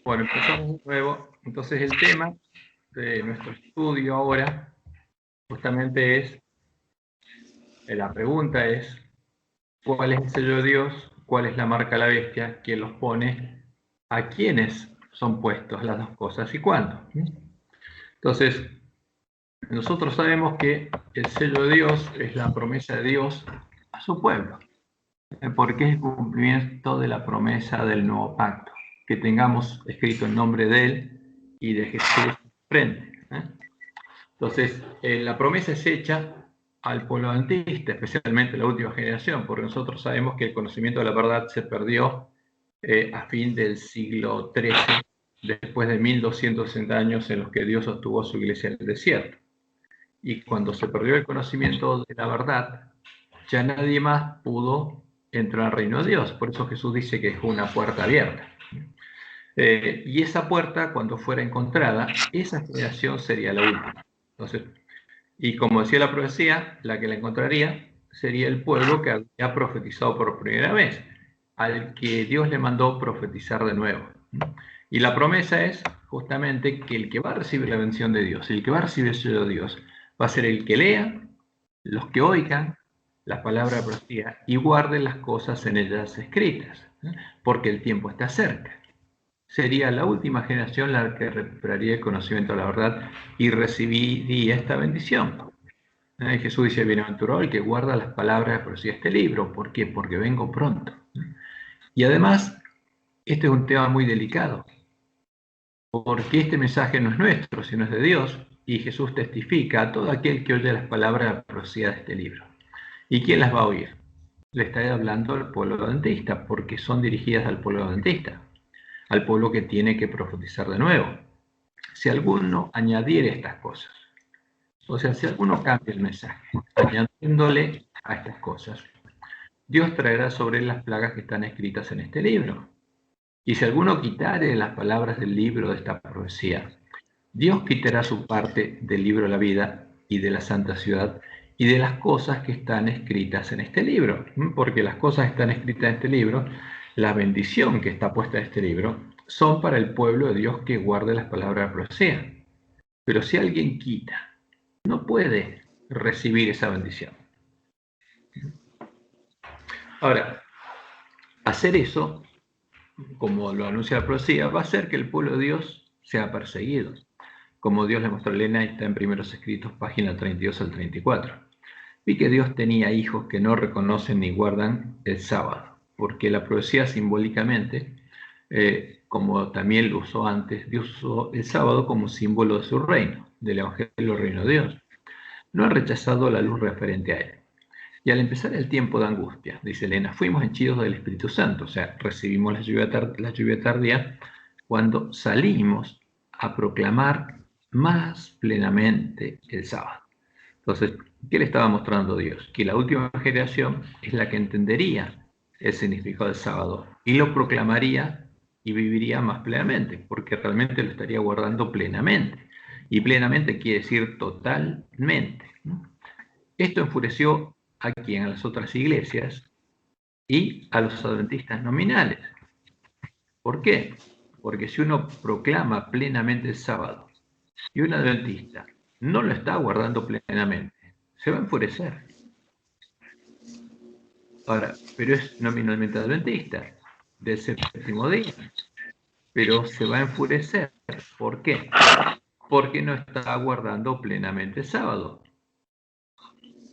Bueno, empezamos de nuevo. Entonces el tema de nuestro estudio ahora justamente es, la pregunta es, ¿cuál es el sello de Dios? ¿Cuál es la marca de la bestia? ¿Quién los pone? ¿A quiénes son puestos las dos cosas y cuándo? Entonces, nosotros sabemos que el sello de Dios es la promesa de Dios a su pueblo, porque es el cumplimiento de la promesa del nuevo pacto, que tengamos escrito el nombre de Él y de Jesús frente. Entonces, la promesa es hecha al pueblo adventista, especialmente la última generación, porque nosotros sabemos que el conocimiento de la verdad se perdió a fin del siglo XIII, después de 1260 años en los que Dios sostuvo su iglesia en el desierto. Y cuando se perdió el conocimiento de la verdad, ya nadie más pudo entrar al reino de Dios. Por eso Jesús dice que es una puerta abierta. Y esa puerta, cuando fuera encontrada, esa generación sería la última. Entonces, y como decía la profecía, la que la encontraría sería el pueblo que había profetizado por primera vez, al que Dios le mandó profetizar de nuevo. Y la promesa es justamente que el que va a recibir la bendición de Dios, el que va a recibir el sello de Dios, va a ser el que lea, los que oigan las palabras de la profecía y guarden las cosas en ellas escritas, porque el tiempo está cerca. Sería la última generación la que recuperaría el conocimiento de la verdad y recibiría esta bendición. Jesús dice, bienaventurado el que guarda las palabras de la profecía de este libro. ¿Por qué? Porque vengo pronto. Y además, este es un tema muy delicado, porque este mensaje no es nuestro, sino es de Dios, y Jesús testifica a todo aquel que oye las palabras de la profecía de este libro. ¿Y quién las va a oír? Le está hablando al pueblo adventista, porque son dirigidas al pueblo adventista, al pueblo que tiene que profetizar de nuevo. Si alguno añadiere estas cosas, o sea, si alguno cambia el mensaje, añadiéndole a estas cosas, Dios traerá sobre él las plagas que están escritas en este libro. Y si alguno quitare las palabras del libro de esta profecía, Dios quitará su parte del libro de la vida y de la santa ciudad y de las cosas que están escritas en este libro. Porque las cosas que están escritas en este libro, la bendición que está puesta en este libro, son para el pueblo de Dios que guarde las palabras de la profecía. Pero si alguien quita, no puede recibir esa bendición. Ahora, hacer eso, como lo anuncia la profecía, va a hacer que el pueblo de Dios sea perseguido, como Dios le mostró a Elena, está en Primeros Escritos, página 32 al 34. Vi que Dios tenía hijos que no reconocen ni guardan el sábado, porque la profecía simbólicamente, como también lo usó antes, Dios usó el sábado como símbolo de su reino, del Evangelio del Reino de Dios. No han rechazado la luz referente a él. Y al empezar el tiempo de angustia, dice Elena, fuimos henchidos del Espíritu Santo, o sea, recibimos la lluvia tardía cuando salimos a proclamar más plenamente el sábado. Entonces, ¿qué le estaba mostrando Dios? Que la última generación es la que entendería el significado del sábado y lo proclamaría y viviría más plenamente, porque realmente lo estaría guardando plenamente. Y plenamente quiere decir totalmente. Esto enfureció a quien, a las otras iglesias y a los adventistas nominales. ¿Por qué? Porque si uno proclama plenamente el sábado y un adventista no lo está guardando plenamente, se va a enfurecer. Ahora, pero es nominalmente adventista, del séptimo día, pero se va a enfurecer. ¿Por qué? Porque no está guardando plenamente el sábado.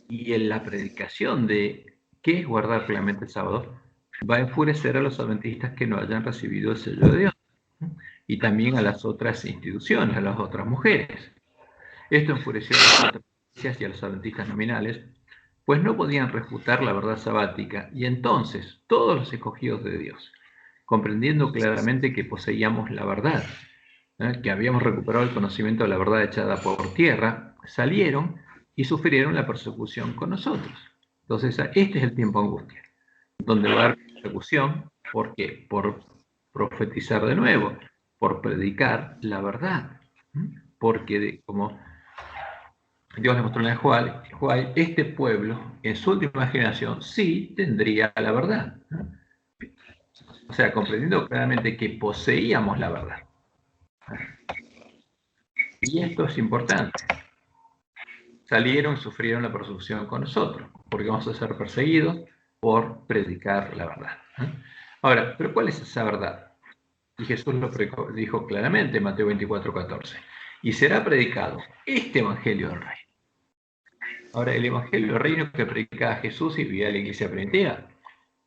Y en la predicación de qué es guardar plenamente el sábado, va a enfurecer a los adventistas que no hayan recibido el sello de Dios, y también a las otras instituciones, a las otras mujeres. Esto enfureció a las otras iglesias y a los adventistas nominales, pues no podían refutar la verdad sabática, y entonces todos los escogidos de Dios, comprendiendo claramente que poseíamos la verdad, que habíamos recuperado el conocimiento de la verdad echada por tierra, salieron y sufrieron la persecución con nosotros. Entonces, este es el tiempo de angustia, donde va a haber persecución. ¿Por qué? Por profetizar de nuevo, por predicar la verdad. Porque, como Dios le mostró en el Joel, este pueblo, en su última generación, sí tendría la verdad. O sea, comprendiendo claramente que poseíamos la verdad. Y esto es importante. Salieron y sufrieron la persecución con nosotros, porque vamos a ser perseguidos por predicar la verdad. Ahora, ¿pero cuál es esa verdad? Y Jesús lo dijo claramente en Mateo 24:14. Y será predicado este evangelio del reino. Ahora, el evangelio del reino que predicaba Jesús y vivía la iglesia primitiva,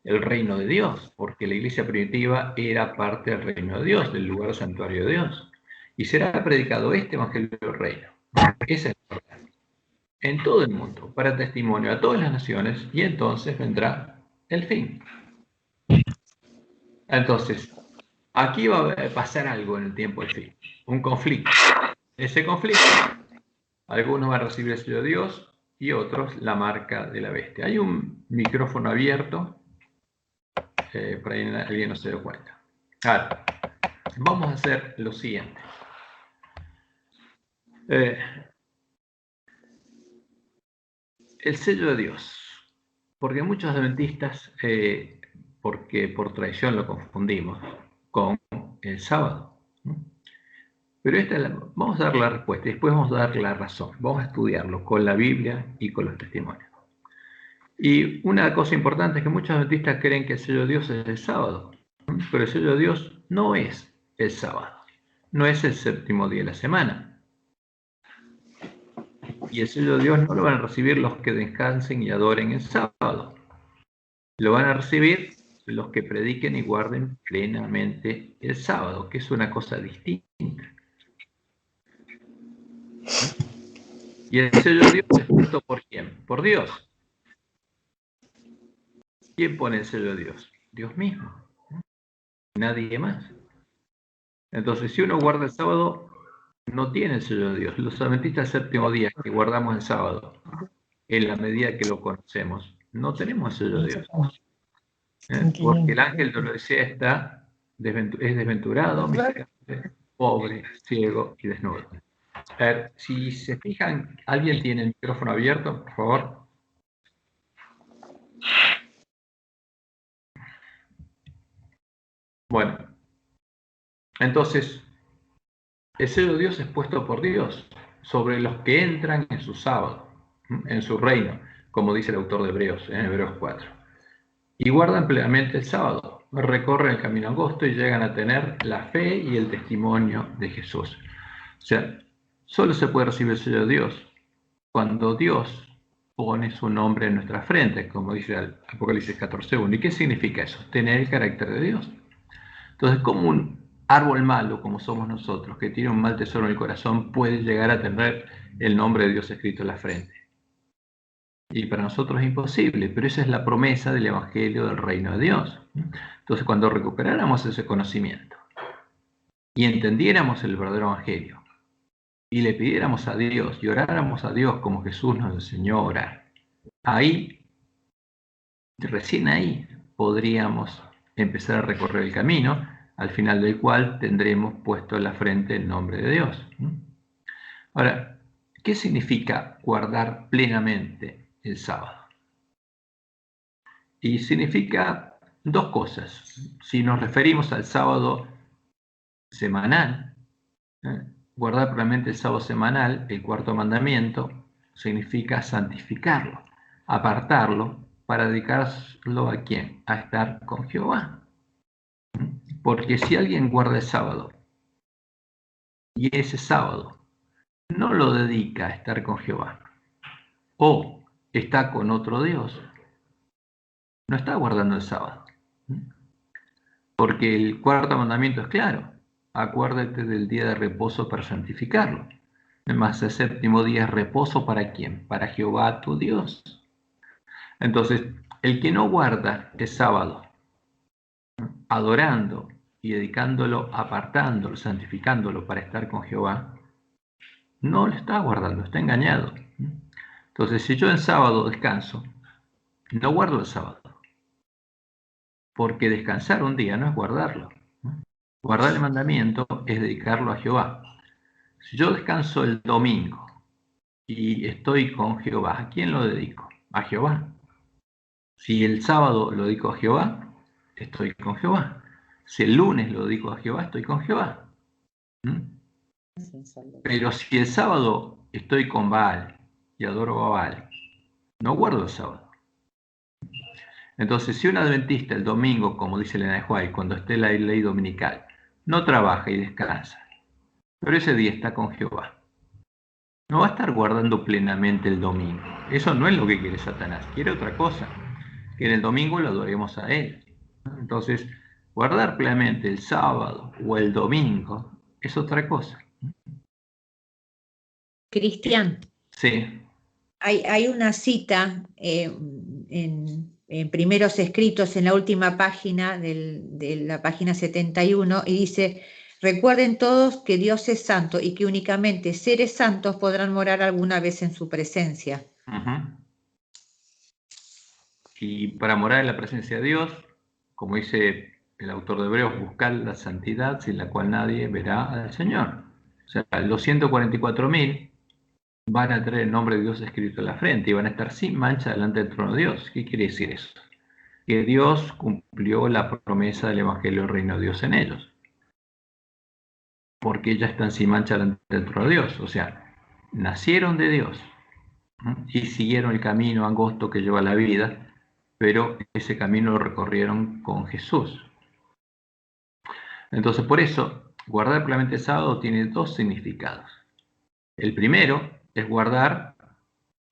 el reino de Dios, porque la iglesia primitiva era parte del reino de Dios, del lugar santuario de Dios. Y será predicado este evangelio del reino. Esa es la verdad. En todo el mundo, para testimonio a todas las naciones, y entonces vendrá el fin. Entonces, aquí va a pasar algo en el tiempo del fin, un conflicto. Ese conflicto, algunos van a recibir el sello de Dios y otros la marca de la bestia. Hay un micrófono abierto, por ahí alguien no se dio cuenta. Ahora, vamos a hacer lo siguiente. El sello de Dios, porque muchos adventistas, porque por tradición lo confundimos con el sábado. Pero vamos a dar la respuesta y después vamos a dar la razón. Vamos a estudiarlo con la Biblia y con los testimonios. Y una cosa importante es que muchos adventistas creen que el sello de Dios es el sábado, pero el sello de Dios no es el sábado, no es el séptimo día de la semana. Y el sello de Dios no lo van a recibir los que descansen y adoren el sábado. Lo van a recibir los que prediquen y guarden plenamente el sábado, que es una cosa distinta. Y el sello de Dios es puesto por ¿quién? Por Dios. ¿Quién pone el sello de Dios? Dios mismo. Nadie más. Entonces, si uno guarda el sábado, no tiene el sello de Dios. Los adventistas del séptimo día que guardamos el sábado, en la medida que lo conocemos, no tenemos el sello de Dios. Porque el ángel de la Odisea es desventurado, miserable, pobre, ciego y desnudo. A ver, si se fijan, ¿alguien tiene el micrófono abierto, por favor? Bueno, entonces, el sello de Dios es puesto por Dios sobre los que entran en su sábado, en su reino, como dice el autor de Hebreos, en Hebreos 4. Y guardan plenamente el sábado, recorren el camino angosto y llegan a tener la fe y el testimonio de Jesús. O sea, solo se puede recibir el sello de Dios cuando Dios pone su nombre en nuestra frente, como dice el Apocalipsis 14:1. ¿Y qué significa eso? Tener el carácter de Dios. Entonces, como un árbol malo, como somos nosotros, que tiene un mal tesoro en el corazón, puede llegar a tener el nombre de Dios escrito en la frente? Y para nosotros es imposible, pero esa es la promesa del Evangelio del Reino de Dios. Entonces, cuando recuperáramos ese conocimiento y entendiéramos el verdadero Evangelio, y le pidiéramos a Dios y oráramos a Dios como Jesús nos enseñó a orar, ahí, recién ahí, podríamos empezar a recorrer el camino, al final del cual tendremos puesto en la frente el nombre de Dios. Ahora, ¿qué significa guardar plenamente el sábado? Y significa dos cosas. Si nos referimos al sábado semanal, guardar plenamente el sábado semanal, el cuarto mandamiento, significa santificarlo, apartarlo para dedicarlo ¿a quién? A estar con Jehová. Porque si alguien guarda el sábado y ese sábado no lo dedica a estar con Jehová o está con otro Dios, no está guardando el sábado. Porque el cuarto mandamiento es claro: acuérdate del día de reposo para santificarlo. Además, el séptimo día es reposo ¿para quién? Para Jehová tu Dios. Entonces, el que no guarda el sábado, adorando y dedicándolo, apartándolo, santificándolo para estar con Jehová, no lo está guardando, está engañado. Entonces, si yo en sábado descanso, no guardo el sábado, porque descansar un día no es guardarlo. Guardar el mandamiento es dedicarlo a Jehová. Si yo descanso el domingo y estoy con Jehová, ¿a quién lo dedico? A Jehová. Si el sábado lo dedico a Jehová, estoy con Jehová. Si el lunes lo dedico a Jehová, estoy con Jehová. Pero si el sábado estoy con Baal y adoro a Baal, no guardo el sábado. Entonces, si un adventista el domingo, como dice Elena de White, cuando esté la ley dominical, no trabaja y descansa, pero ese día está con Jehová, no va a estar guardando plenamente el domingo. Eso no es lo que quiere Satanás, quiere otra cosa, que en el domingo lo adoremos a él. Entonces, guardar plenamente el sábado o el domingo es otra cosa. Cristian. Sí. Hay una cita en Primeros Escritos, en la última página de la página 71, y dice: recuerden todos que Dios es santo y que únicamente seres santos podrán morar alguna vez en su presencia. Y para morar en la presencia de Dios, como dice el autor de Hebreos, buscar la santidad sin la cual nadie verá al Señor. O sea, los 144.000 van a tener el nombre de Dios escrito en la frente y van a estar sin mancha delante del trono de Dios. ¿Qué quiere decir eso? Que Dios cumplió la promesa del Evangelio del Reino de Dios en ellos. Porque ya están sin mancha delante del trono de Dios. O sea, nacieron de Dios y siguieron el camino angosto que lleva a la vida, pero ese camino lo recorrieron con Jesús. Entonces, por eso, guardar plenamente el sábado tiene dos significados. El primero es guardar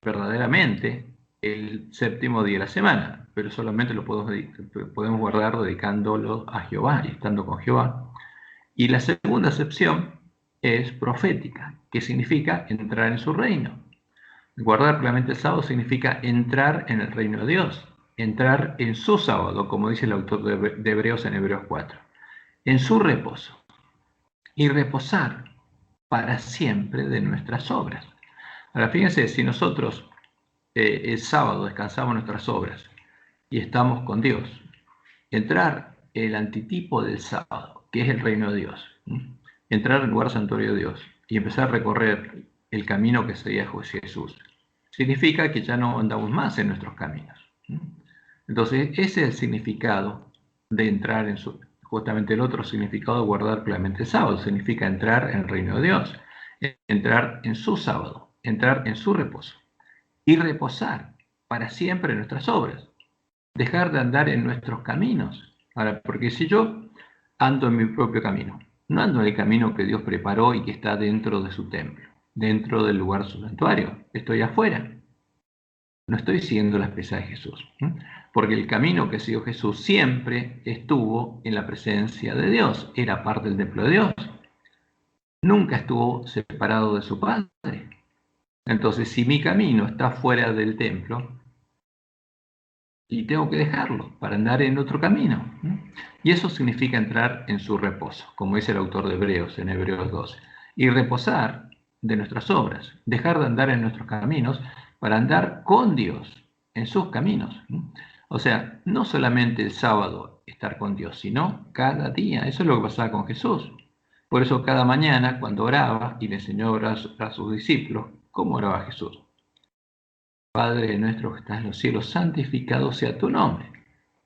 verdaderamente el séptimo día de la semana, pero solamente lo podemos guardar dedicándolo a Jehová y estando con Jehová. Y la segunda acepción es profética, que significa entrar en su reino. Guardar plenamente el sábado significa entrar en el reino de Dios, entrar en su sábado, como dice el autor de Hebreos en Hebreos 4, en su reposo, y reposar para siempre de nuestras obras. Ahora fíjense, si nosotros el sábado descansamos nuestras obras y estamos con Dios, entrar el antitipo del sábado, que es el reino de Dios, entrar al lugar santuario de Dios y empezar a recorrer el camino que sería Jesús, significa que ya no andamos más en nuestros caminos. Entonces, ese es el significado de entrar en su... Justamente el otro significado de guardar plenamente el sábado, significa entrar en el reino de Dios, entrar en su sábado, entrar en su reposo y reposar para siempre en nuestras obras, dejar de andar en nuestros caminos. Ahora, porque si yo ando en mi propio camino, no ando en el camino que Dios preparó y que está dentro de su templo, dentro del lugar su santuario, estoy afuera. No estoy siguiendo las pisadas de Jesús, porque el camino que siguió Jesús siempre estuvo en la presencia de Dios, era parte del templo de Dios. Nunca estuvo separado de su Padre. Entonces, si mi camino está fuera del templo, y tengo que dejarlo para andar en otro camino. Y eso significa entrar en su reposo, como dice el autor de Hebreos en Hebreos 12. Y reposar de nuestras obras, dejar de andar en nuestros caminos para andar con Dios en sus caminos. O sea, no solamente el sábado estar con Dios, sino cada día. Eso es lo que pasaba con Jesús. Por eso cada mañana cuando oraba y le enseñó a orar a sus discípulos, ¿cómo oraba Jesús? Padre nuestro que estás en los cielos, santificado sea tu nombre.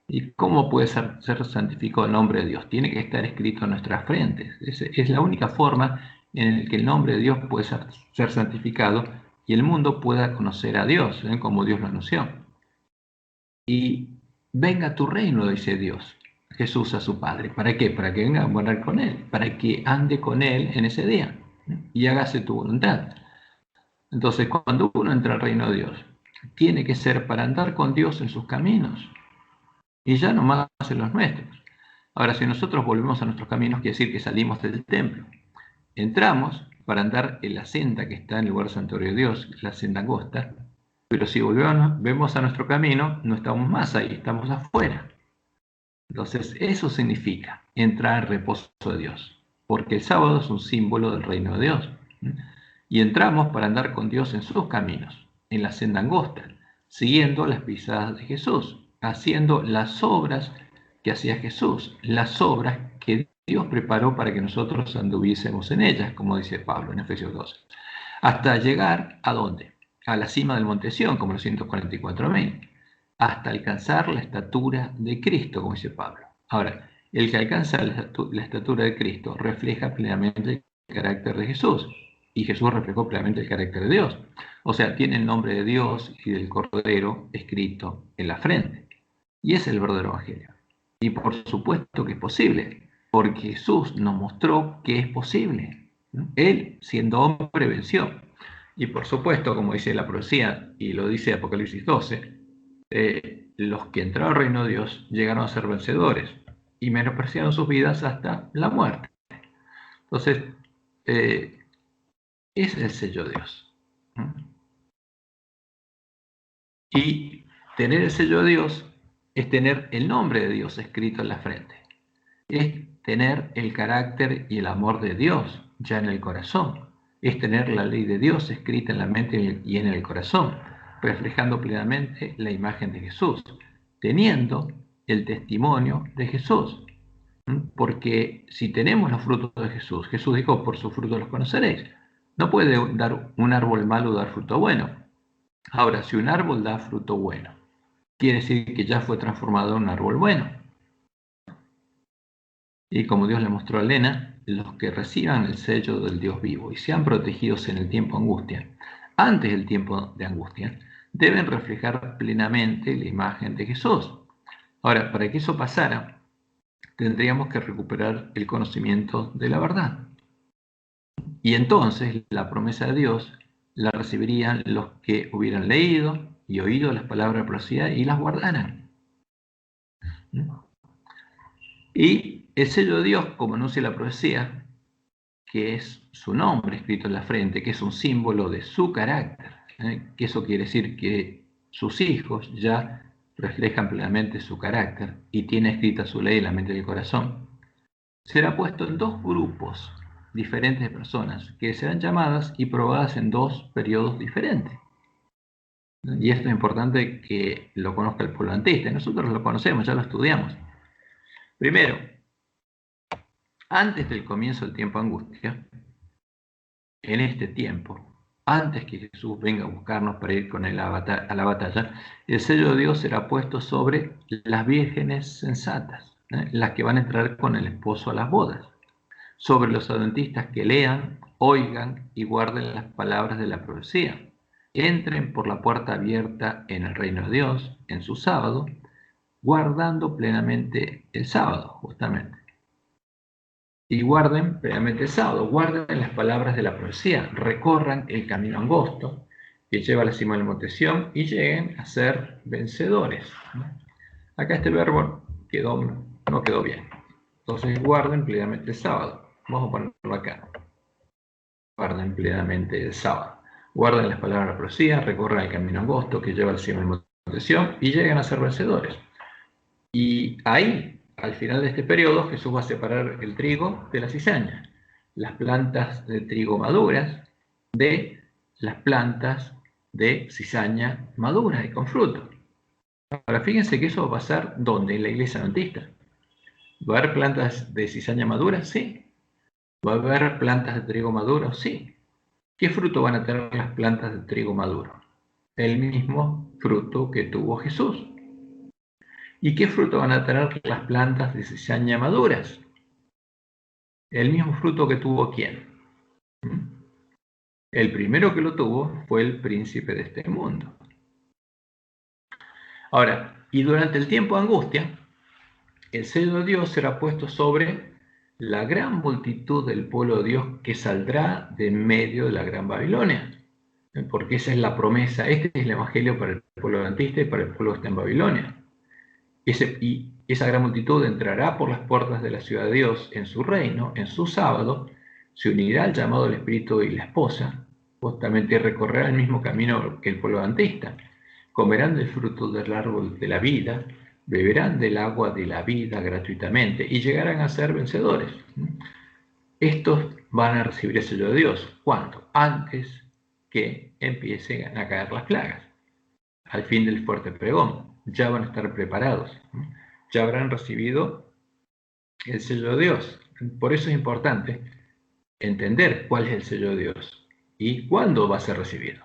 ¿Y cómo puede ser santificado el nombre de Dios? Tiene que estar escrito en nuestras frentes. Es la única forma en la que el nombre de Dios puede ser santificado y el mundo pueda conocer a Dios, como Dios lo anunció. Y venga tu reino, dice Dios, Jesús a su Padre. ¿Para qué? Para que venga a morar con Él, para que ande con Él en ese día y hágase tu voluntad. Entonces, cuando uno entra al reino de Dios, tiene que ser para andar con Dios en sus caminos y ya no más en los nuestros. Ahora, si nosotros volvemos a nuestros caminos, quiere decir que salimos del templo. Entramos para andar en la senda que está en el lugar santuario de Dios, la senda angosta, pero si volvemos a nuestro camino, no estamos más ahí, estamos afuera. Entonces, eso significa entrar al reposo de Dios, porque el sábado es un símbolo del reino de Dios. Y entramos para andar con Dios en sus caminos, en la senda angosta, siguiendo las pisadas de Jesús, haciendo las obras que hacía Jesús, las obras que Dios preparó para que nosotros anduviésemos en ellas, como dice Pablo en Efesios 12. Hasta llegar ¿a dónde? A la cima del monte Sión, como los 144.000, hasta alcanzar la estatura de Cristo, como dice Pablo. Ahora, el que alcanza la estatura de Cristo refleja plenamente el carácter de Jesús. Y Jesús reflejó plenamente el carácter de Dios. O sea, tiene el nombre de Dios y del Cordero escrito en la frente. Y es el verdadero evangelio. Y por supuesto que es posible, porque Jesús nos mostró que es posible. Él, siendo hombre, venció. Y por supuesto, como dice la profecía, y lo dice Apocalipsis 12, los que entraron al reino de Dios llegaron a ser vencedores y menospreciaron sus vidas hasta la muerte. Entonces, ese es el sello de Dios. Y tener el sello de Dios es tener el nombre de Dios escrito en la frente. Es tener el carácter y el amor de Dios ya en el corazón. Es tener la ley de Dios escrita en la mente y en el corazón, reflejando plenamente la imagen de Jesús, teniendo el testimonio de Jesús. Porque si tenemos los frutos de Jesús, Jesús dijo, por sus frutos los conoceréis. No puede dar un árbol malo dar fruto bueno. Ahora, si un árbol da fruto bueno, quiere decir que ya fue transformado en un árbol bueno. Y como Dios le mostró a Elena, los que reciban el sello del Dios vivo y sean protegidos en el tiempo de angustia, antes del tiempo de angustia, deben reflejar plenamente la imagen de Jesús. Ahora, para que eso pasara, tendríamos que recuperar el conocimiento de la verdad. Y entonces la promesa de Dios la recibirían los que hubieran leído y oído las palabras de profecía y las guardaran. Y el sello de Dios, como anuncia la profecía, que es su nombre escrito en la frente, que es un símbolo de su carácter, que eso quiere decir que sus hijos ya reflejan plenamente su carácter y tiene escrita su ley en la mente y el corazón, será puesto en dos grupos diferentes de personas que serán llamadas y probadas en dos periodos diferentes. Y esto es importante que lo conozca el pueblo adventista. Nosotros lo conocemos, ya lo estudiamos. Primero, antes del comienzo del tiempo de angustia, en este tiempo, antes que Jesús venga a buscarnos para ir con él a la batalla, el sello de Dios será puesto sobre las vírgenes sensatas, las que van a entrar con el esposo a las bodas, sobre los adventistas que lean, oigan y guarden las palabras de la profecía, entren por la puerta abierta en el reino de Dios, en su sábado, guardando plenamente el sábado, justamente. Y guarden plenamente el sábado, guarden las palabras de la profecía, recorran el camino angosto que lleva a la cima del monte Sión y lleguen a ser vencedores. Acá este verbo no quedó bien. Entonces guarden plenamente el sábado. Vamos a ponerlo acá. Guarden plenamente el sábado. Guarden las palabras de la profecía, recorran el camino angosto que lleva al cima del monte Sión y lleguen a ser vencedores. Y ahí, al final de este periodo, Jesús va a separar el trigo de la cizaña, las plantas de trigo maduras de las plantas de cizaña maduras y con fruto. Ahora, fíjense que eso va a pasar ¿dónde? En la iglesia adventista. ¿Va a haber plantas de cizaña maduras? Sí. ¿Va a haber plantas de trigo maduro? Sí. ¿Qué fruto van a tener las plantas de trigo maduro? El mismo fruto que tuvo Jesús. ¿Y qué fruto van a tener las plantas de cizaña maduras? El mismo fruto que tuvo ¿quién? El primero que lo tuvo fue el príncipe de este mundo. Ahora, y durante el tiempo de angustia, el sello de Dios será puesto sobre la gran multitud del pueblo de Dios que saldrá de en medio de la gran Babilonia. Porque esa es la promesa, este es el evangelio para el pueblo adventista y para el pueblo que está en Babilonia. Y esa gran multitud entrará por las puertas de la ciudad de Dios en su reino, en su sábado, se unirá al llamado del Espíritu y la esposa, justamente recorrerá el mismo camino que el pueblo adventista. Comerán del fruto del árbol de la vida, beberán del agua de la vida gratuitamente y llegarán a ser vencedores. Estos van a recibir el sello de Dios. ¿Cuándo? Antes que empiecen a caer las plagas. Al fin del fuerte pregón, ya van a estar preparados, ya habrán recibido el sello de Dios. Por eso es importante entender cuál es el sello de Dios y cuándo va a ser recibido.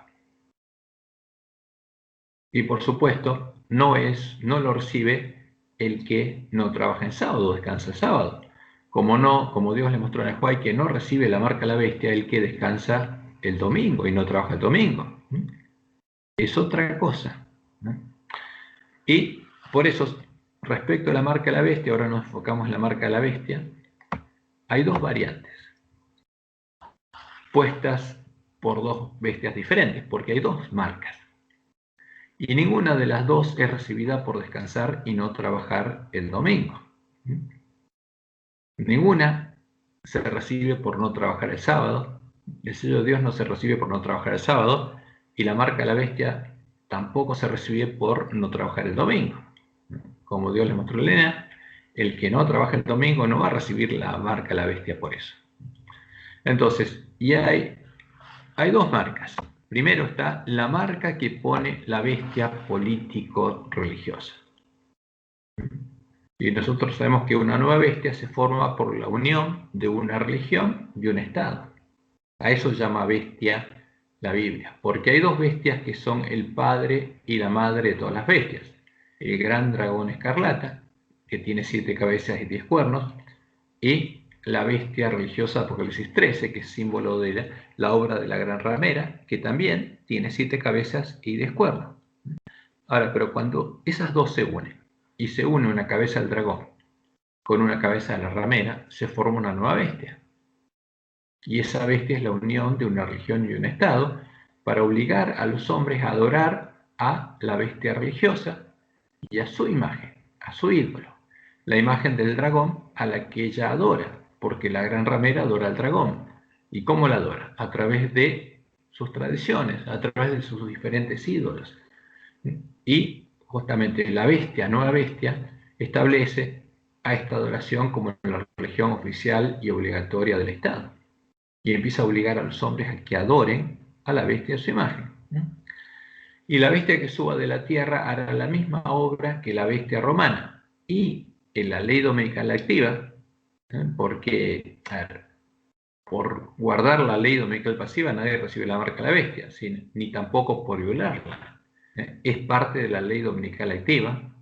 Y por supuesto, no lo recibe el que no trabaja en sábado, descansa el sábado. como Dios le mostró a Nehuay que no recibe la marca de la bestia el que descansa el domingo y no trabaja el domingo. Es otra cosa. Y por eso, respecto a la marca de la bestia, ahora nos enfocamos en la marca de la bestia, hay dos variantes puestas por dos bestias diferentes, porque hay dos marcas. Y ninguna de las dos es recibida por descansar y no trabajar el domingo. Ninguna se recibe por no trabajar el sábado. El sello de Dios no se recibe por no trabajar el sábado. Y la marca de la bestia tampoco se recibe por no trabajar el domingo. Como Dios le mostró a Elena, el que no trabaja el domingo no va a recibir la marca de la bestia por eso. Entonces, y hay dos marcas. Primero está la marca que pone la bestia político-religiosa. Y nosotros sabemos que una nueva bestia se forma por la unión de una religión y un Estado. A eso llama bestia la Biblia, porque hay dos bestias que son el padre y la madre de todas las bestias. El gran dragón escarlata, que tiene 7 cabezas y 10 cuernos, y la bestia religiosa Apocalipsis 13, que es símbolo de la obra de la gran ramera, que también tiene 7 cabezas y 10 cuernos. Ahora, pero cuando esas dos se unen, y se une una cabeza del dragón con una cabeza de la ramera, se forma una nueva bestia. Y esa bestia es la unión de una religión y un Estado para obligar a los hombres a adorar a la bestia religiosa y a su imagen, a su ídolo. La imagen del dragón a la que ella adora, porque la gran ramera adora al dragón. ¿Y cómo la adora? A través de sus tradiciones, a través de sus diferentes ídolos. Y justamente la bestia, nueva bestia, establece a esta adoración como la religión oficial y obligatoria del Estado. Y empieza a obligar a los hombres a que adoren a la bestia a su imagen. Y la bestia que suba de la tierra hará la misma obra que la bestia romana. Y en la ley dominical activa, porque por guardar la ley dominical pasiva nadie recibe la marca de la bestia, ni tampoco por violarla. Es parte de la ley dominical activa,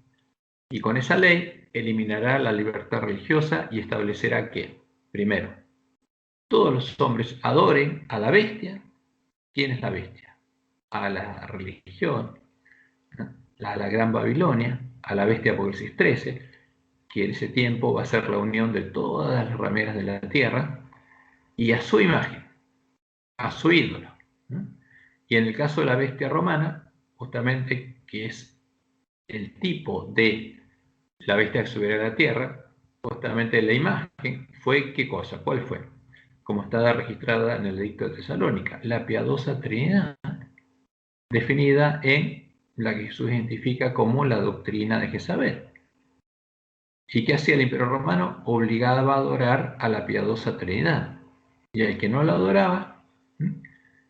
y con esa ley eliminará la libertad religiosa y establecerá que, primero, todos los hombres adoren a la bestia. ¿Quién es la bestia? A la religión, a la Gran Babilonia, a la bestia Apocalipsis 13, que en ese tiempo va a ser la unión de todas las rameras de la tierra, y a su imagen, a su ídolo. Y en el caso de la bestia romana, justamente, que es el tipo de la bestia que subiera a la tierra, justamente la imagen fue, ¿qué cosa? ¿Cuál fue? Como está registrada en el Edicto de Tesalónica, la piadosa Trinidad, definida en la que Jesús identifica como la doctrina de Jezabel. ¿Y qué hacía el Imperio Romano? Obligaba a adorar a la piadosa Trinidad. Y al que no la adoraba,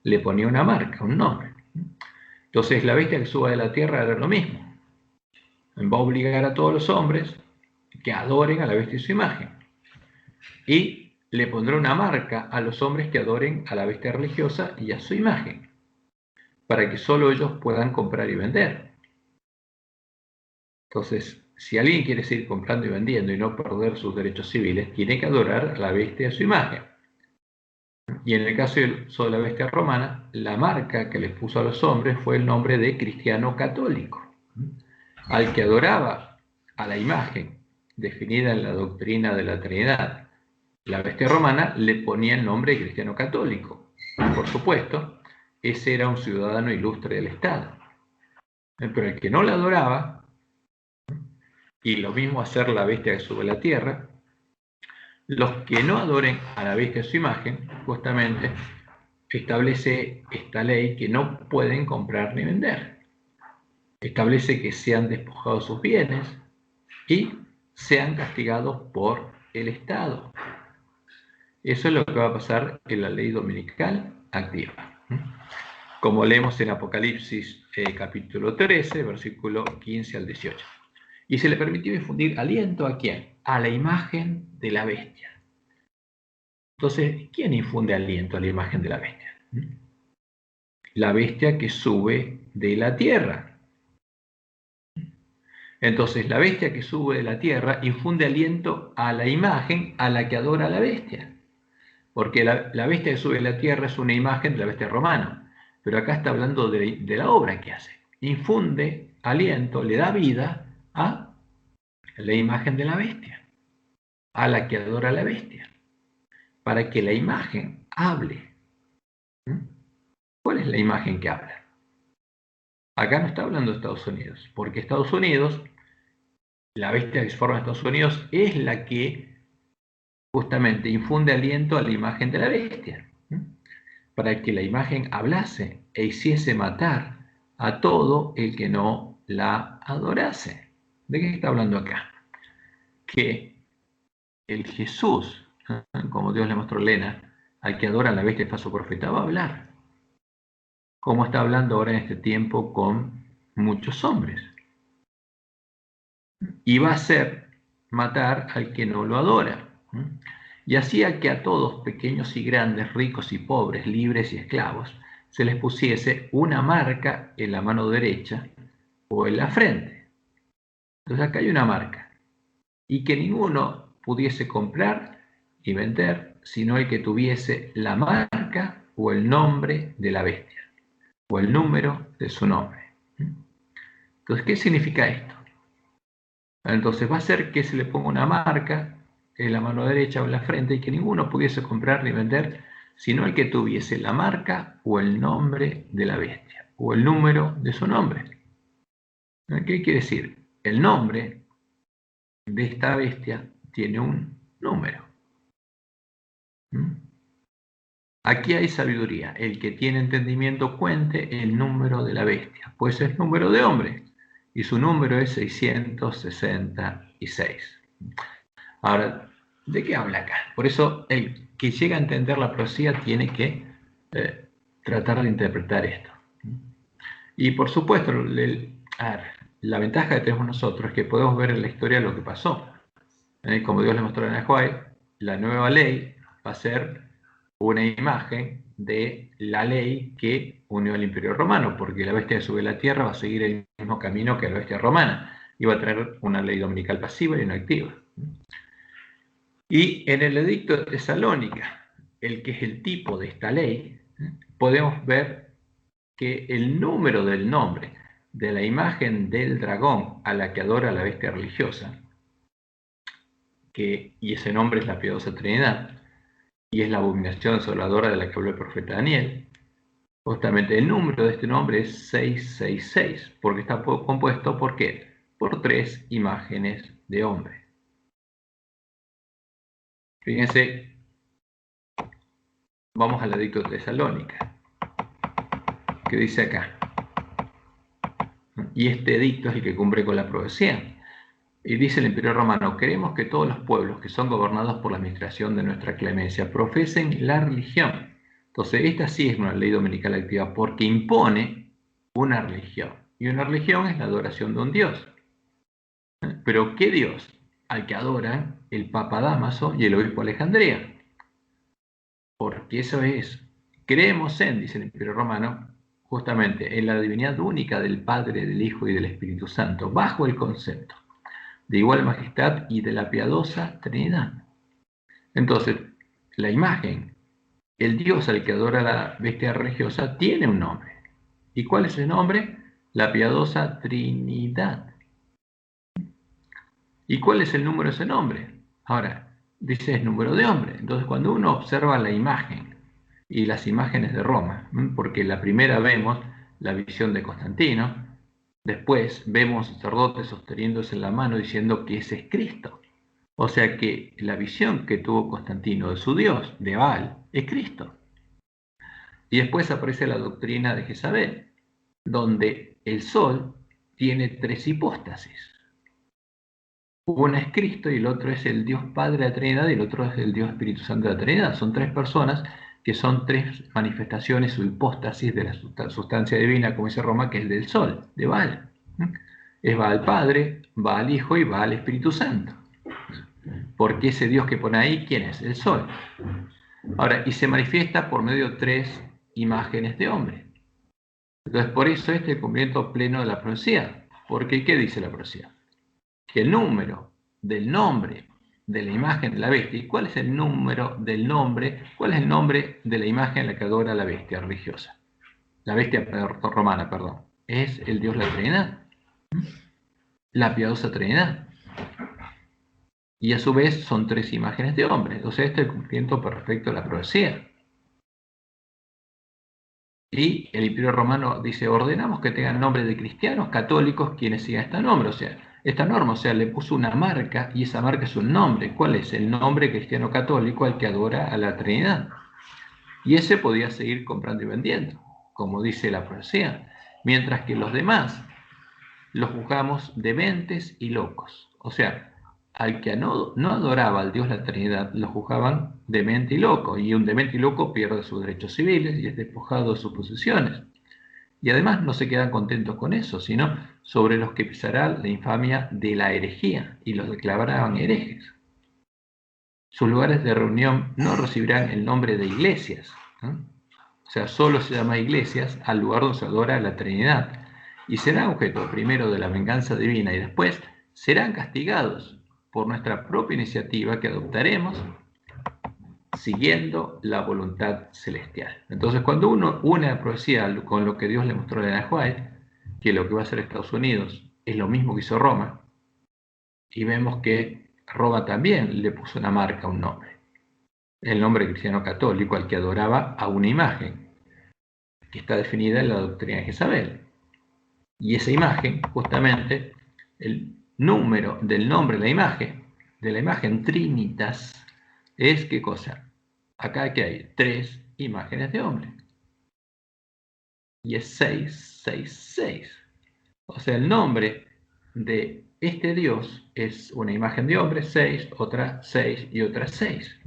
le ponía una marca, un nombre. Entonces la bestia que suba de la tierra era lo mismo. Va a obligar a todos los hombres que adoren a la bestia y su imagen. Y le pondrá una marca a los hombres que adoren a la bestia religiosa y a su imagen, para que solo ellos puedan comprar y vender. Entonces, si alguien quiere seguir comprando y vendiendo y no perder sus derechos civiles, tiene que adorar a la bestia y a su imagen. Y en el caso de la bestia romana, la marca que les puso a los hombres fue el nombre de cristiano católico. Al que adoraba a la imagen definida en la doctrina de la Trinidad, la bestia romana le ponía el nombre de cristiano católico. Por supuesto, ese era un ciudadano ilustre del Estado. Pero el que no la adoraba, y lo mismo hacer la bestia que sube a la tierra, los que no adoren a la bestia su imagen, justamente establece esta ley que no pueden comprar ni vender. Establece que sean despojados sus bienes y sean castigados por el Estado. Eso es lo que va a pasar en la ley dominical activa. Como leemos en Apocalipsis capítulo 13, versículo 15 al 18. Y se le permitió infundir aliento ¿a quién? A la imagen de la bestia. Entonces, ¿quién infunde aliento a la imagen de la bestia? La bestia que sube de la tierra. Entonces la bestia que sube de la tierra infunde aliento a la imagen a la que adora a la bestia. Porque la bestia que sube de la tierra es una imagen de la bestia romana. Pero acá está hablando de la obra que hace. Infunde aliento, le da vida a la imagen de la bestia, a la que adora a la bestia, para que la imagen hable. ¿Cuál es la imagen que habla? Acá no está hablando de Estados Unidos, porque Estados Unidos, la bestia que se forma en Estados Unidos, es la que justamente infunde aliento a la imagen de la bestia, para que la imagen hablase e hiciese matar a todo el que no la adorase. ¿De qué está hablando acá? Que el Jesús, como Dios le mostró a Lena, al que adora a la bestia y falso profeta, va a hablar. Como está hablando ahora en este tiempo con muchos hombres. Y va a hacer matar al que no lo adora. Y hacía que a todos, pequeños y grandes, ricos y pobres, libres y esclavos, se les pusiese una marca en la mano derecha o en la frente. Entonces acá hay una marca. Y que ninguno pudiese comprar y vender, sino el que tuviese la marca o el nombre de la bestia, o el número de su nombre. Entonces, ¿qué significa esto? Entonces va a ser que se le ponga una marca en la mano derecha o en la frente y que ninguno pudiese comprar ni vender, sino el que tuviese la marca o el nombre de la bestia, o el número de su nombre. ¿Qué quiere decir? El nombre de esta bestia tiene un número. Aquí hay sabiduría. El que tiene entendimiento cuente el número de la bestia, pues es número de hombre, y su número es 666. Ahora, ¿de qué habla acá? Por eso el que llega a entender la profecía tiene que tratar de interpretar esto. Y por supuesto, la ventaja que tenemos nosotros es que podemos ver en la historia lo que pasó. Como Dios le mostró a Nahuay, la nueva ley va a ser una imagen de la ley que unió al Imperio Romano, porque la bestia que sube a la tierra va a seguir el mismo camino que la bestia romana, y va a traer una ley dominical pasiva y una activa. Y en el edicto de Tesalónica, el que es el tipo de esta ley, podemos ver que el número del nombre de la imagen del dragón a la que adora la bestia religiosa, y ese nombre es la piadosa Trinidad, y es la abominación desoladora de la que habló el profeta Daniel, justamente el número de este nombre es 666, porque está compuesto ¿por qué? Por 3 imágenes de hombre. Fíjense, vamos al edicto de Tesalónica, que dice acá, y este edicto es el que cumple con la profecía. Y dice el Imperio Romano: queremos que todos los pueblos que son gobernados por la administración de nuestra clemencia profesen la religión. Entonces, esta sí es una ley dominical activa porque impone una religión. Y una religión es la adoración de un Dios. ¿Pero qué Dios? Al que adoran el Papa Dámaso y el Obispo de Alejandría. Porque eso es, creemos en, dice el Imperio Romano, justamente en la divinidad única del Padre, del Hijo y del Espíritu Santo, bajo el concepto de igual majestad y de la piadosa Trinidad. Entonces, la imagen, el Dios al que adora la bestia religiosa, tiene un nombre. ¿Y cuál es el nombre? La piadosa Trinidad. ¿Y cuál es el número de ese nombre? Ahora, dice es número de hombre. Entonces, cuando uno observa la imagen y las imágenes de Roma, porque la primera vemos la visión de Constantino, después vemos sacerdotes sosteniéndose en la mano diciendo que ese es Cristo. O sea que la visión que tuvo Constantino de su Dios, de Baal, es Cristo. Y después aparece la doctrina de Jezabel, donde el sol tiene 3 hipóstasis. Una es Cristo y el otro es el Dios Padre de la Trinidad y el otro es el Dios Espíritu Santo de la Trinidad. Son 3 personas que son 3 manifestaciones o hipóstasis de la sustancia divina, como dice Roma, que es del sol, de Baal. Es Baal Padre, Baal Hijo y Baal Espíritu Santo. Porque ese Dios que pone ahí, ¿quién es? El sol. Ahora, y se manifiesta por medio de 3 imágenes de hombre. Entonces, por eso este es el cumplimiento pleno de la profecía. Porque, ¿qué dice la profecía? que el número del nombre de la imagen de la bestia, ¿y cuál es el número del nombre? ¿Cuál es el nombre de la imagen en la que adora la bestia religiosa? La bestia romana, perdón. Es el Dios la Trinidad, la piadosa Trinidad. Y a su vez son 3 imágenes de hombres. O sea, este es el cumplimiento perfecto de la profecía. Y el Imperio Romano dice, ordenamos que tengan nombre de cristianos católicos quienes sigan esta norma. O sea, le puso una marca y esa marca es un nombre. ¿Cuál es? El nombre cristiano católico al que adora a la Trinidad. Y ese podía seguir comprando y vendiendo, como dice la profecía. Mientras que los demás los juzgamos dementes y locos. O sea, al que no adoraba al Dios la Trinidad, lo juzgaban demente y loco. Y un demente y loco pierde sus derechos civiles y es despojado de sus posesiones. Y además no se quedan contentos con eso, sino sobre los que pesará la infamia de la herejía y los declaraban herejes. Sus lugares de reunión no recibirán el nombre de iglesias, ¿no? O sea, solo se llama iglesias al lugar donde se adora a la Trinidad. Y serán objeto primero de la venganza divina y después serán castigados por nuestra propia iniciativa que adoptaremos siguiendo la voluntad celestial. Entonces, cuando uno une la profecía con lo que Dios le mostró a Ellen White, que lo que va a hacer Estados Unidos es lo mismo que hizo Roma, y vemos que Roma también le puso una marca, un nombre, el nombre cristiano católico al que adoraba a una imagen, que está definida en la doctrina de Jezabel. Y esa imagen, justamente, el número del nombre de la imagen Trinitas, es ¿qué cosa? Acá que hay 3 imágenes de hombre. Y es 666. O sea, el nombre de este Dios es una imagen de hombre, 6, otra 6 y otra 6.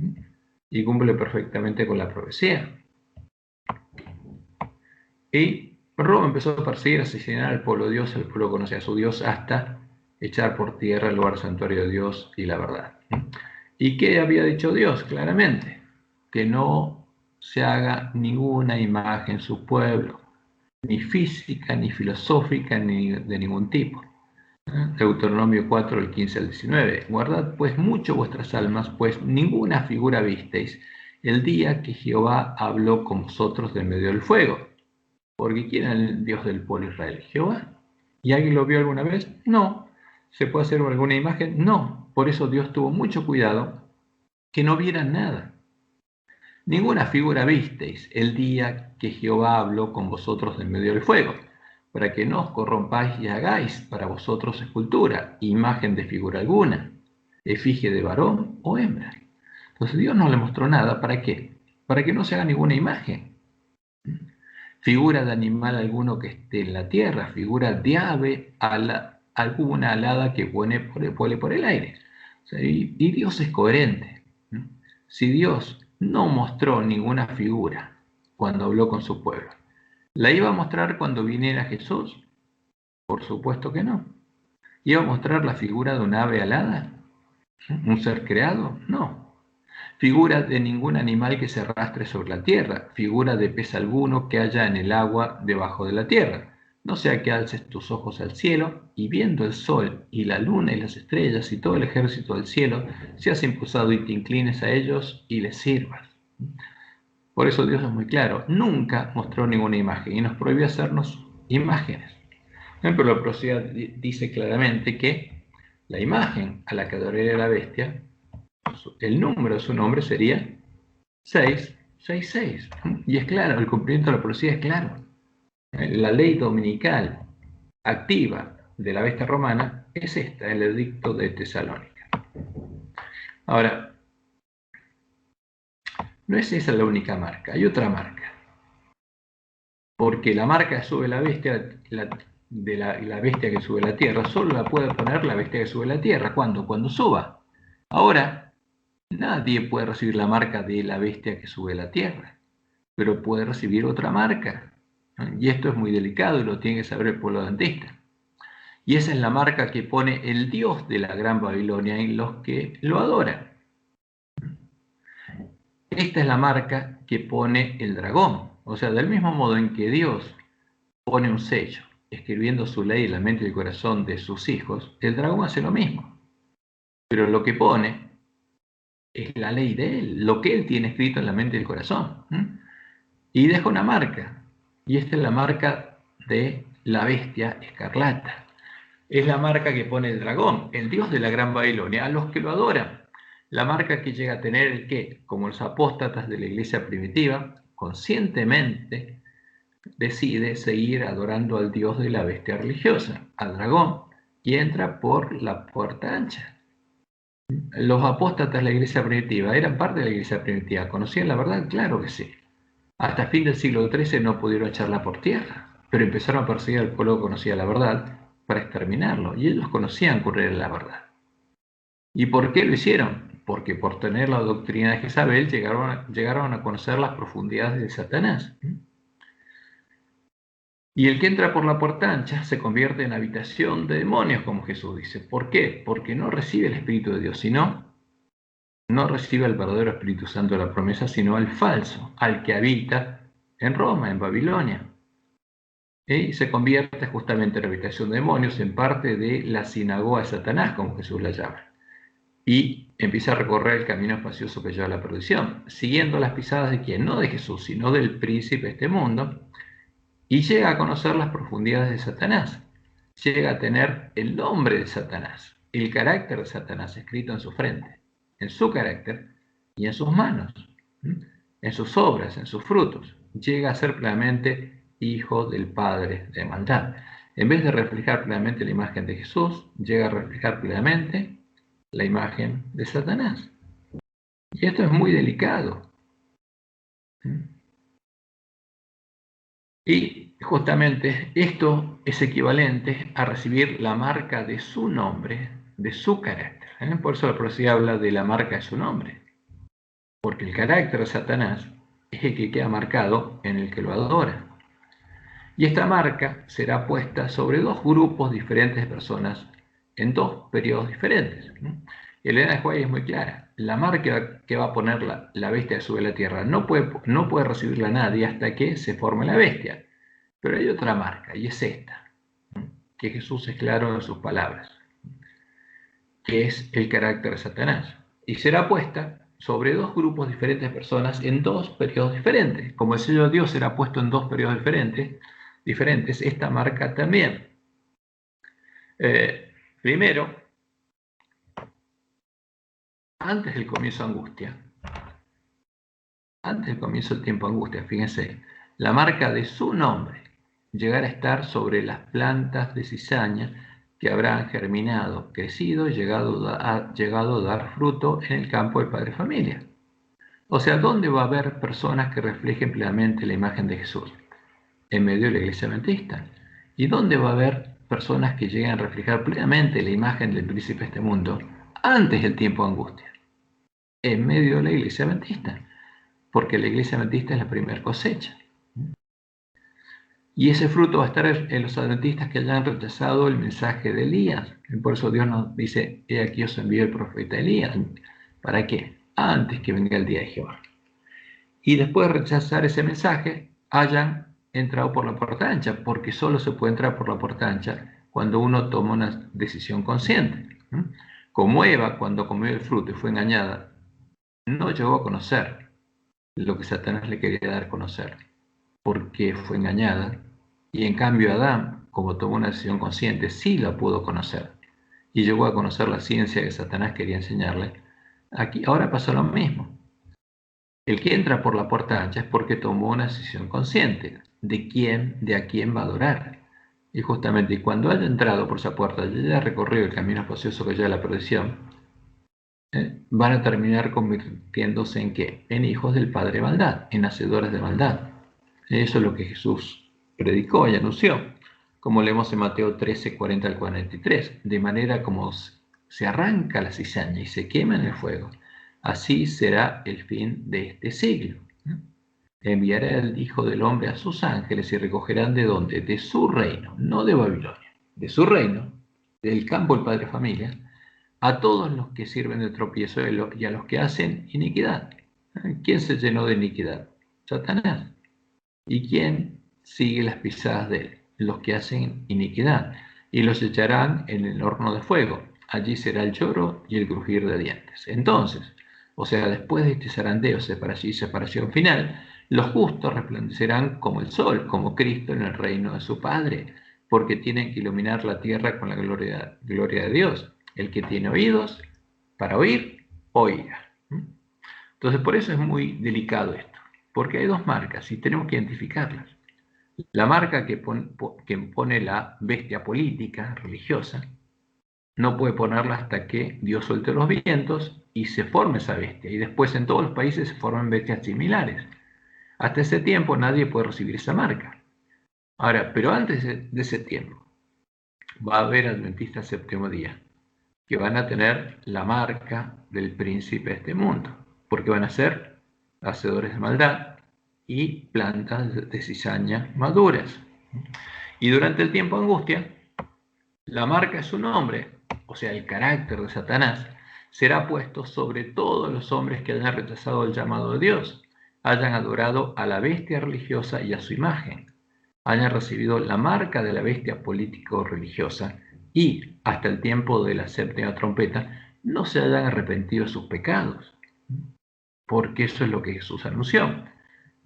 Y cumple perfectamente con la profecía. Y Roma empezó a perseguir, asesinar al pueblo de Dios, el pueblo conocía a su Dios, hasta echar por tierra el lugar santuario de Dios y la verdad. ¿Y qué había dicho Dios? Claramente, que no se haga ninguna imagen en su pueblo, ni física, ni filosófica, ni de ningún tipo. Deuteronomio 4, el 15 al 19. Guardad pues mucho vuestras almas, pues ninguna figura visteis el día que Jehová habló con vosotros de medio del fuego. Porque ¿quién es el Dios del pueblo Israel? Jehová. ¿Y alguien lo vio alguna vez? No. ¿Se puede hacer alguna imagen? No. Por eso Dios tuvo mucho cuidado que no vieran nada. Ninguna figura visteis el día que Jehová habló con vosotros en medio del fuego, para que no os corrompáis y hagáis para vosotros escultura, imagen de figura alguna, efigie de varón o hembra. Entonces Dios no le mostró nada, ¿para qué? Para que no se haga ninguna imagen. Figura de animal alguno que esté en la tierra, figura de ave, alguna alada que vuele por el aire. O sea, y Dios es coherente. Si Dios no mostró ninguna figura cuando habló con su pueblo, ¿la iba a mostrar cuando viniera Jesús? Por supuesto que no. ¿Iba a mostrar la figura de un ave alada? ¿Un ser creado? No. Figura de ningún animal que se arrastre sobre la tierra, figura de pez alguno que haya en el agua debajo de la tierra. No sea que alces tus ojos al cielo y viendo el sol y la luna y las estrellas y todo el ejército del cielo, seas impulsado y te inclines a ellos y les sirvas. Por eso Dios es muy claro, nunca mostró ninguna imagen y nos prohibió hacernos imágenes. Pero la profecía dice claramente que la imagen a la que adoraría la bestia, el número de su nombre sería 666. Y es claro, el cumplimiento de la profecía es claro. La ley dominical activa de la bestia romana es esta, el edicto de Tesalónica. Ahora, no es esa la única marca, hay otra marca. Porque la marca que sube la bestia, la bestia que sube la tierra, solo la puede poner la bestia que sube la tierra. ¿Cuándo? Cuando suba. Ahora, nadie puede recibir la marca de la bestia que sube la tierra, pero puede recibir otra marca. Y esto es muy delicado y lo tiene que saber el pueblo adventista. Y esa es la marca que pone el Dios de la Gran Babilonia en los que lo adoran. Esta es la marca que pone el dragón. O sea, del mismo modo en que Dios pone un sello escribiendo su ley en la mente y el corazón de sus hijos, el dragón hace lo mismo. Pero lo que pone es la ley de él, lo que él tiene escrito en la mente y el corazón. Y deja una marca. Y esta es la marca de la bestia escarlata. Es la marca que pone el dragón, el dios de la Gran Babilonia, a los que lo adoran. La marca que llega a tener el que, como los apóstatas de la iglesia primitiva, conscientemente decide seguir adorando al dios de la bestia religiosa, al dragón, y entra por la puerta ancha. Los apóstatas de la iglesia primitiva eran parte de la iglesia primitiva. ¿Conocían la verdad? Claro que sí. Hasta fin del siglo XIII no pudieron echarla por tierra, pero empezaron a perseguir al pueblo que conocía la verdad para exterminarlo, y ellos conocían cuál era la verdad. ¿Y por qué lo hicieron? Porque por tener la doctrina de Jezabel llegaron a conocer las profundidades de Satanás. Y el que entra por la puerta ancha se convierte en habitación de demonios, como Jesús dice. ¿Por qué? Porque no recibe el Espíritu de Dios, sino no recibe al verdadero Espíritu Santo de la promesa, sino al falso, al que habita en Roma, en Babilonia. Y se convierte justamente en habitación de demonios, en parte de la sinagoga de Satanás, como Jesús la llama. Y empieza a recorrer el camino espacioso que lleva a la perdición, siguiendo las pisadas de quién, no de Jesús, sino del príncipe de este mundo, y llega a conocer las profundidades de Satanás, llega a tener el nombre de Satanás, el carácter de Satanás escrito en su frente, en su carácter y en sus manos, en sus obras, en sus frutos. Llega a ser plenamente hijo del Padre de maldad. En vez de reflejar plenamente la imagen de Jesús, llega a reflejar plenamente la imagen de Satanás. Y esto es muy delicado. Y justamente esto es equivalente a recibir la marca de su nombre, de su carácter. Por eso la profecía habla de la marca de su nombre. Porque el carácter de Satanás es el que queda marcado en el que lo adora. Y esta marca será puesta sobre dos grupos diferentes de personas en dos periodos diferentes. Elena de White es muy clara. La marca que va a poner la bestia que sube a la tierra no puede recibirla nadie hasta que se forme la bestia. Pero hay otra marca, y es esta, que Jesús es claro en sus palabras, que es el carácter de Satanás. Y será puesta sobre dos grupos diferentes de personas en dos periodos diferentes. Como el sello de Dios será puesto en dos periodos diferentes, esta marca también. Primero, antes del comienzo de angustia, antes del comienzo del tiempo de angustia, fíjense, la marca de su nombre llegará a estar sobre las plantas de cizaña que habrán germinado, crecido y llegado a dar fruto en el campo del Padre Familia. O sea, ¿dónde va a haber personas que reflejen plenamente la imagen de Jesús? En medio de la iglesia adventista. ¿Y dónde va a haber personas que lleguen a reflejar plenamente la imagen del príncipe de este mundo antes del tiempo de angustia? En medio de la iglesia adventista. Porque la iglesia adventista es la primera cosecha. Y ese fruto va a estar en los adventistas que hayan rechazado el mensaje de Elías. Por eso Dios nos dice, he aquí os envío el profeta Elías. ¿Para qué? Antes que venga el día de Jehová. Y después de rechazar ese mensaje, hayan entrado por la puerta ancha, porque solo se puede entrar por la puerta ancha cuando uno toma una decisión consciente. Como Eva, cuando comió el fruto y fue engañada, no llegó a conocer lo que Satanás le quería dar a conocer, porque fue engañada. Y en cambio Adán, como tomó una decisión consciente, sí la pudo conocer y llegó a conocer la ciencia que Satanás quería enseñarle. Aquí ahora pasó lo mismo. El que entra por la puerta ancha es porque tomó una decisión consciente de a quién va a adorar. Y justamente cuando haya entrado por esa puerta y haya recorrido el camino espacioso que lleva a la perdición, van a terminar convirtiéndose en ¿qué? En hijos del Padre de maldad, en hacedores de maldad. Eso es lo que Jesús predicó y anunció, como leemos en Mateo 13, 40 al 43, de manera como se arranca la cizaña y se quema en el fuego, así será el fin de este siglo. Enviará el Hijo del Hombre a sus ángeles y recogerán ¿de dónde? De su reino, no de Babilonia, de su reino, del campo del Padre Familia, a todos los que sirven de tropiezo y a los que hacen iniquidad. ¿Quién se llenó de iniquidad? Satanás. ¿Y quién sigue las pisadas de él? los que hacen iniquidad, y los echarán en el horno de fuego. Allí será el lloro y el crujir de dientes. Entonces, o sea, después de este zarandeo, separación y separación final, los justos resplandecerán como el sol, como Cristo en el reino de su Padre, porque tienen que iluminar la tierra con la gloria de Dios. El que tiene oídos para oír, oiga. Entonces, por eso es muy delicado esto, porque hay dos marcas y tenemos que identificarlas. La marca que pone la bestia política, religiosa, no puede ponerla hasta que Dios suelte los vientos y se forme esa bestia. Y después en todos los países se forman bestias similares. Hasta ese tiempo nadie puede recibir esa marca. Ahora, pero antes de ese tiempo, va a haber adventistas séptimo día, que van a tener la marca del príncipe de este mundo, porque van a ser hacedores de maldad y plantas de cizaña maduras. Y durante el tiempo de angustia, la marca es su nombre, o sea, el carácter de Satanás, será puesto sobre todos los hombres que hayan rechazado el llamado de Dios, hayan adorado a la bestia religiosa y a su imagen, hayan recibido la marca de la bestia político-religiosa y, hasta el tiempo de la séptima trompeta, no se hayan arrepentido de sus pecados, porque eso es lo que Jesús anunció.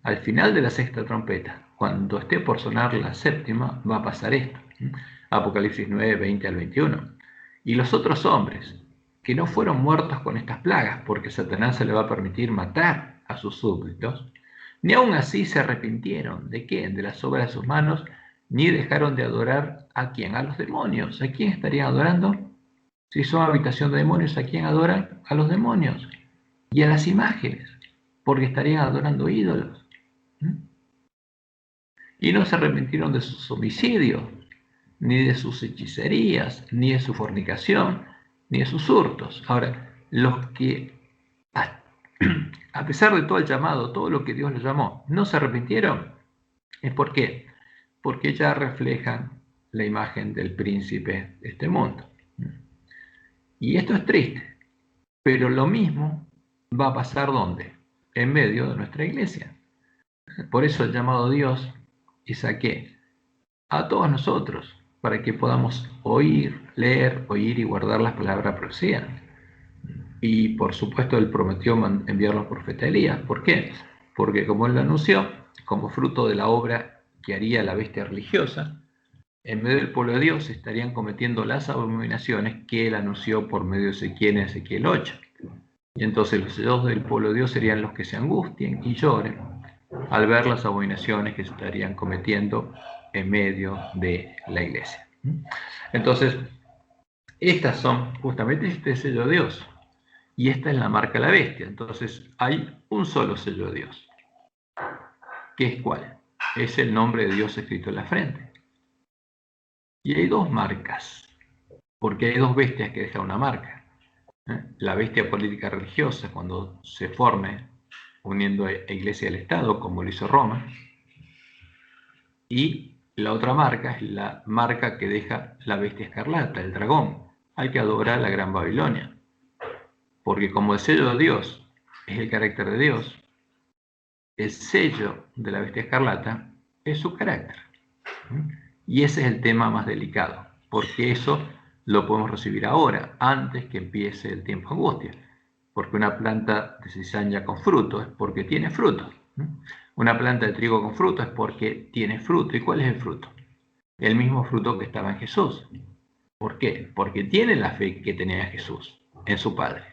Al final de la sexta trompeta, cuando esté por sonar la séptima, va a pasar esto. Apocalipsis 9, 20 al 21. Y los otros hombres, que no fueron muertos con estas plagas, porque Satanás se le va a permitir matar a sus súbditos, ni aun así se arrepintieron. ¿De qué? De las obras de sus manos, ni dejaron de adorar a quién, a los demonios. ¿A quién estarían adorando? Si son habitación de demonios, ¿a quién adoran? A los demonios y a las imágenes, porque estarían adorando ídolos. Y no se arrepintieron de sus homicidios, ni de sus hechicerías, ni de su fornicación, ni de sus hurtos. Ahora, los que, a pesar de todo el llamado, todo lo que Dios les llamó, no se arrepintieron, ¿es por qué? Porque ya reflejan la imagen del príncipe de este mundo. Y esto es triste, pero lo mismo va a pasar ¿dónde? En medio de nuestra iglesia. Por eso el llamado de Dios es a qué? A todos nosotros, para que podamos oír, leer, oír y guardar las palabras profecías. Y por supuesto Él prometió enviar los profetas Elías. ¿Por qué? Porque como Él lo anunció, como fruto de la obra que haría la bestia religiosa, en medio del pueblo de Dios estarían cometiendo las abominaciones que Él anunció por medio de Ezequiel en Ezequiel 8. Y entonces los hijos del pueblo de Dios serían los que se angustien y lloren al ver las abominaciones que se estarían cometiendo en medio de la iglesia. Entonces, estas son justamente este sello de Dios. Y esta es la marca de la bestia. Entonces, hay un solo sello de Dios. ¿Qué es cuál? Es el nombre de Dios escrito en la frente. Y hay dos marcas, porque hay dos bestias que dejan una marca. La bestia política religiosa, cuando se forme uniendo a Iglesia y al Estado, como lo hizo Roma. Y la otra marca es la marca que deja la bestia escarlata, el dragón, al que adora la Gran Babilonia. Porque como el sello de Dios es el carácter de Dios, el sello de la bestia escarlata es su carácter. Y ese es el tema más delicado, porque eso lo podemos recibir ahora, antes que empiece el tiempo de angustia. Porque una planta de cizaña con fruto es porque tiene fruto. Una planta de trigo con fruto es porque tiene fruto. ¿Y cuál es el fruto? El mismo fruto que estaba en Jesús. ¿Por qué? Porque tiene la fe que tenía Jesús en su Padre.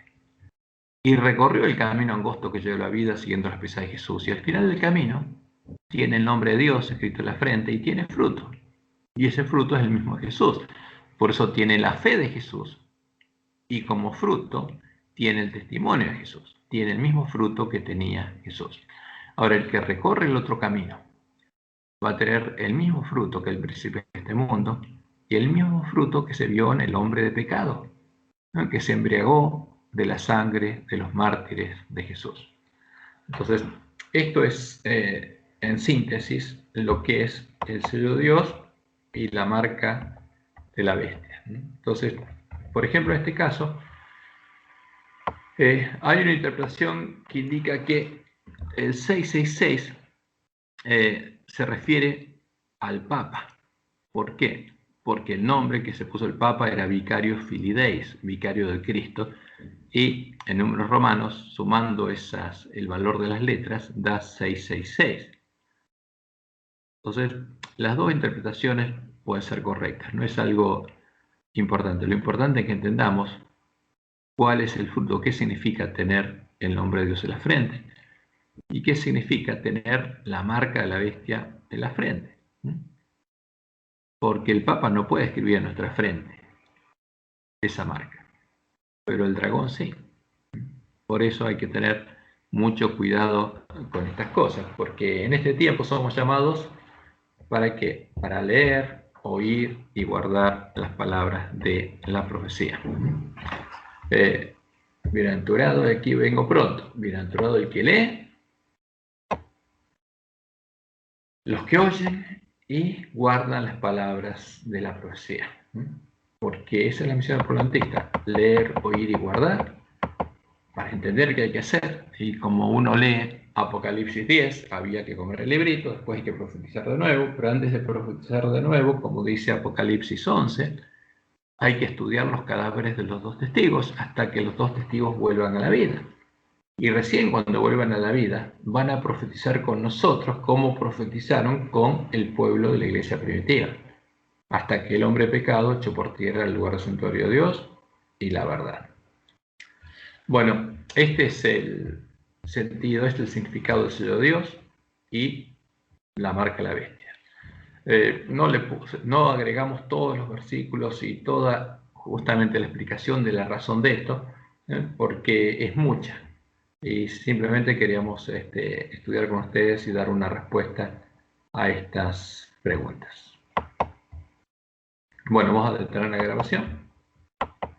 Y recorrió el camino angosto que llevó la vida siguiendo las pisadas de Jesús. Y al final del camino tiene el nombre de Dios escrito en la frente y tiene fruto. Y ese fruto es el mismo de Jesús. Por eso tiene la fe de Jesús. Y como fruto tiene el testimonio de Jesús. Tiene el mismo fruto que tenía Jesús. Ahora, el que recorre el otro camino va a tener el mismo fruto que el príncipe de este mundo y el mismo fruto que se vio en el hombre de pecado, ¿no? Que se embriagó de la sangre de los mártires de Jesús. Entonces, esto es, en síntesis, lo que es el sello de Dios y la marca de la bestia. Entonces, por ejemplo, en este caso, hay una interpretación que indica que el 666 se refiere al Papa, ¿Por qué? Porque el nombre que se puso el Papa era Vicarius Filideis, vicario de Cristo, y en números romanos, sumando el valor de las letras, da 666. Entonces, las dos interpretaciones pueden ser correctas, no es algo importante. Lo importante es que entendamos cuál es el fruto, qué significa tener el nombre de Dios en la frente y qué significa tener la marca de la bestia en la frente. Porque el Papa no puede escribir en nuestra frente esa marca, pero el dragón sí. Por eso hay que tener mucho cuidado con estas cosas, porque en este tiempo somos llamados ¿para qué? Para leer, oír y guardar las palabras de la profecía. Bienaventurado de aquí vengo pronto, bienaventurado el que lee, los que oyen y guardan las palabras de la profecía. Porque esa es la misión del prolantista, leer, oír y guardar, para entender qué hay que hacer. Y como uno lee Apocalipsis 10, había que comer el librito, después hay que profetizar de nuevo, pero antes de profetizar de nuevo, como dice Apocalipsis 11, hay que estudiar los cadáveres de los dos testigos hasta que los dos testigos vuelvan a la vida. Y recién cuando vuelvan a la vida, van a profetizar con nosotros como profetizaron con el pueblo de la iglesia primitiva, hasta que el hombre pecado echó por tierra el lugar santuario de Dios y la verdad. Bueno, este es el sentido, este es el significado del sello de Dios y la marca de la bestia. No agregamos todos los versículos y toda justamente la explicación de la razón de esto, porque es mucha. Y simplemente queríamos estudiar con ustedes y dar una respuesta a estas preguntas. Bueno, vamos a detener la grabación.